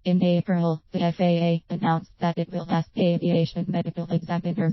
In April, the FAA announced that it will ask aviation medical examiners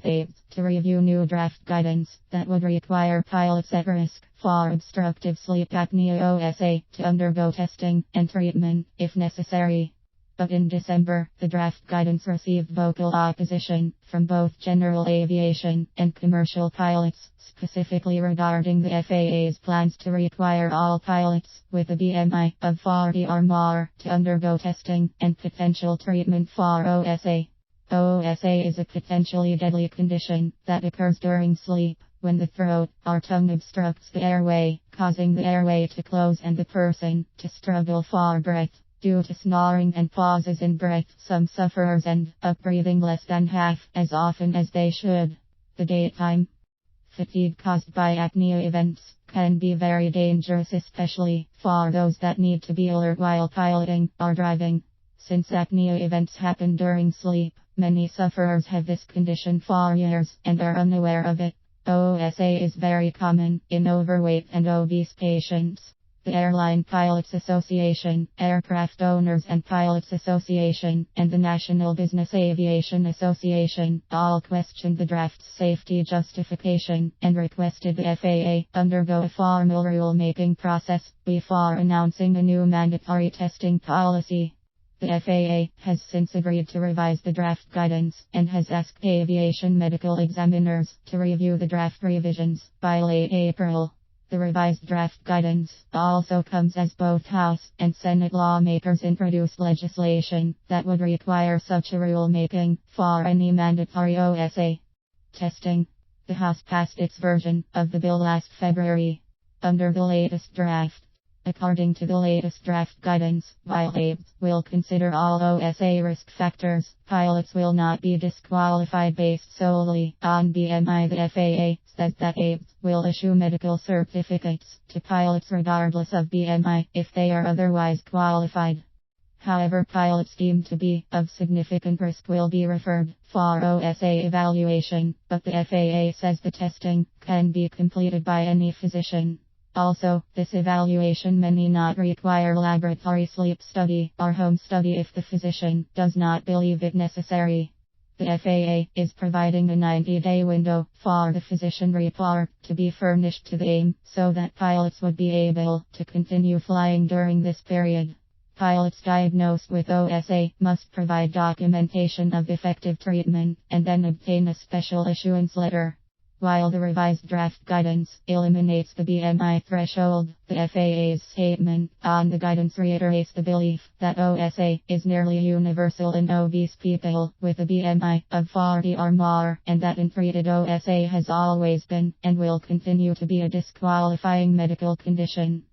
to review new draft guidance that would require pilots at risk for obstructive sleep apnea (OSA) to undergo testing and treatment if necessary. But in December, the draft guidance received vocal opposition from both general aviation and commercial pilots, specifically regarding the FAA's plans to require all pilots with a BMI of 40 or more to undergo testing and potential treatment for OSA. OSA is a potentially deadly condition that occurs during sleep, when the throat or tongue obstructs the airway, causing the airway to close and the person to struggle for breath. Due to snoring and pauses in breath, some sufferers end up breathing less than half as often as they should. The daytime fatigue caused by apnea events can be very dangerous, especially for those that need to be alert while piloting or driving. Since apnea events happen during sleep, many sufferers have this condition for years and are unaware of it. OSA is very common in overweight and obese patients. The Airline Pilots Association, Aircraft Owners and Pilots Association, and the National Business Aviation Association all questioned the draft's safety justification and requested the FAA undergo a formal rulemaking process before announcing a new mandatory testing policy. The FAA has since agreed to revise the draft guidance and has asked aviation medical examiners to review the draft revisions by late April. The revised draft guidance also comes as both House and Senate lawmakers introduced legislation that would require such a rulemaking for any mandatory OSA testing. The House passed its version of the bill last February. Under the latest draft, according to the latest draft guidance, while ABS will consider all OSA risk factors, pilots will not be disqualified based solely on BMI. The FAA says that ABS will issue medical certificates to pilots regardless of BMI if they are otherwise qualified. However, pilots deemed to be of significant risk will be referred for OSA evaluation, but the FAA says the testing can be completed by any physician. Also, this evaluation may not require laboratory sleep study or home study if the physician does not believe it necessary. The FAA is providing a 90-day window for the physician report to be furnished to the AIM so that pilots would be able to continue flying during this period. Pilots diagnosed with OSA must provide documentation of effective treatment and then obtain a special issuance letter. While the revised draft guidance eliminates the BMI threshold, the FAA's statement on the guidance reiterates the belief that OSA is nearly universal in obese people with a BMI of 40 or more, and that untreated OSA has always been and will continue to be a disqualifying medical condition.